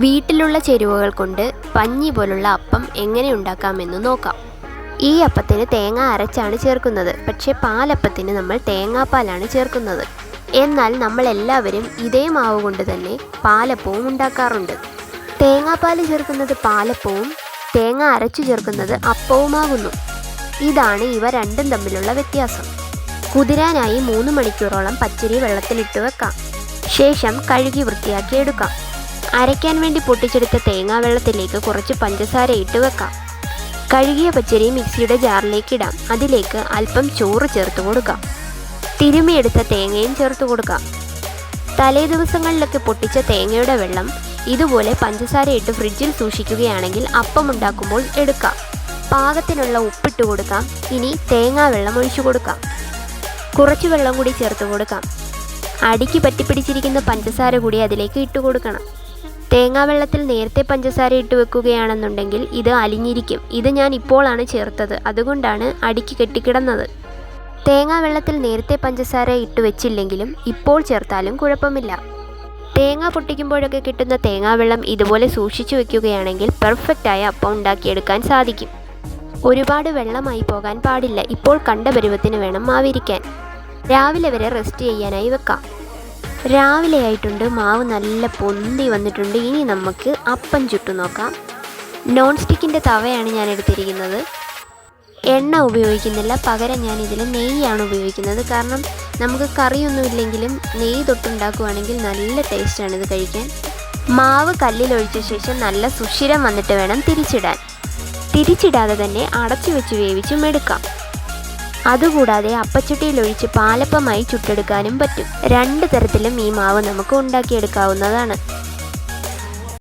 വീട്ടിലുള്ള ചേരുവകൾ കൊണ്ട് പഞ്ഞി പോലുള്ള അപ്പം എങ്ങനെ ഉണ്ടാക്കാമെന്ന് നോക്കാം. ഈ അപ്പത്തിന് തേങ്ങ അരച്ചാണ് ചേർക്കുന്നത്, പക്ഷേ പാലപ്പത്തിന് നമ്മൾ തേങ്ങാപ്പാലാണ് ചേർക്കുന്നത്. എന്നാൽ നമ്മളെല്ലാവരും ഇതേ മാവ് കൊണ്ട് തന്നെ പാലപ്പവും ഉണ്ടാക്കാറുണ്ട്. തേങ്ങാപ്പാൽ ചേർക്കുന്നത് പാലപ്പവും തേങ്ങ അരച്ചു ചേർക്കുന്നത് അപ്പവുമാകുന്നു. ഇതാണ് ഇവ രണ്ടും തമ്മിലുള്ള വ്യത്യാസം. കുതിരാനായി 3 മണിക്കൂറോളം പച്ചരി വെള്ളത്തിലിട്ട് വെക്കാം. ശേഷം കഴുകി വൃത്തിയാക്കി എടുക്കാം. അരയ്ക്കാൻ വേണ്ടി പൊട്ടിച്ചെടുത്ത തേങ്ങാ വെള്ളത്തിലേക്ക് കുറച്ച് പഞ്ചസാര ഇട്ട് വെക്കാം. കഴുകിയ പച്ചരി മിക്സിയുടെ ജാറിലേക്ക് ഇടാം. അതിലേക്ക് അല്പം ചോറ് ചേർത്ത് കൊടുക്കാം. തിരുമിയെടുത്ത തേങ്ങയും ചേർത്ത് കൊടുക്കാം. തലേ ദിവസങ്ങളിലൊക്കെ പൊട്ടിച്ച തേങ്ങയുടെ വെള്ളം ഇതുപോലെ പഞ്ചസാര ഇട്ട് ഫ്രിഡ്ജിൽ സൂക്ഷിക്കുകയാണെങ്കിൽ അപ്പം ഉണ്ടാക്കുമ്പോൾ എടുക്കാം. പാകത്തിനുള്ള ഉപ്പിട്ട് കൊടുക്കാം. ഇനി തേങ്ങാ വെള്ളം ഒഴിച്ചു കൊടുക്കാം. കുറച്ച് വെള്ളം കൂടി ചേർത്ത് കൊടുക്കാം. അടിക്ക് പറ്റിപ്പിടിച്ചിരിക്കുന്ന പഞ്ചസാര കൂടി അതിലേക്ക് ഇട്ട് കൊടുക്കണം. തേങ്ങാ വെള്ളത്തിൽ നേരത്തെ പഞ്ചസാര ഇട്ട് വെക്കുകയാണെന്നുണ്ടെങ്കിൽ ഇത് അലിഞ്ഞിരിക്കും. ഇത് ഞാൻ ഇപ്പോഴാണ് ചേർത്തത്, അതുകൊണ്ടാണ് അടിക്ക് കെട്ടിക്കിടന്നത്. തേങ്ങാ വെള്ളത്തിൽ നേരത്തെ പഞ്ചസാര ഇട്ട് വെച്ചില്ലെങ്കിലും ഇപ്പോൾ ചേർത്താലും കുഴപ്പമില്ല. തേങ്ങ പൊട്ടിക്കുമ്പോഴൊക്കെ കിട്ടുന്ന തേങ്ങാവെള്ളം ഇതുപോലെ സൂക്ഷിച്ചു വെക്കുകയാണെങ്കിൽ പെർഫെക്റ്റായ അപ്പം ഉണ്ടാക്കിയെടുക്കാൻ സാധിക്കും. ഒരുപാട് വെള്ളമായി പോകാൻ പാടില്ല. ഇപ്പോൾ കണ്ട പരുവത്തിന് വേണം മാവിരിക്കാൻ. രാവിലെ വരെ റെസ്റ്റ് ചെയ്യാനായി വെക്കാം. രാവിലെ ആയിട്ടുണ്ട്, മാവ് നല്ല പൊന്തി വന്നിട്ടുണ്ട്. ഇനി നമുക്ക് അപ്പം ചുട്ടു നോക്കാം. നോൺ സ്റ്റിക്കിൻ്റെ തവയാണ് ഞാൻ എടുത്തിരിക്കുന്നത്. എണ്ണ ഉപയോഗിക്കുന്നില്ല, പകരം ഞാൻ ഇതിൽ നെയ്യാണ് ഉപയോഗിക്കുന്നത്. കാരണം നമുക്ക് കറിയൊന്നുമില്ലെങ്കിലും നെയ്യ് തൊട്ടുണ്ടാക്കുകയാണെങ്കിൽ നല്ല ടേസ്റ്റാണ് ഇത് കഴിക്കാൻ. മാവ് കല്ലിലൊഴിച്ച ശേഷം നല്ല സുഷിരം വന്നിട്ട് വേണം തിരിച്ചിടാൻ. തിരിച്ചിടാതെ തന്നെ അടച്ചു വെച്ച് വേവിച്ചും എടുക്കാം. അതുകൂടാതെ അപ്പച്ചട്ടിയിലൊഴിച്ച് പാലപ്പമായി ചുട്ടെടുക്കാനും പറ്റും. 2 തരത്തിലും ഈ മാവ് നമുക്ക് ഉണ്ടാക്കിയെടുക്കാവുന്നതാണ്.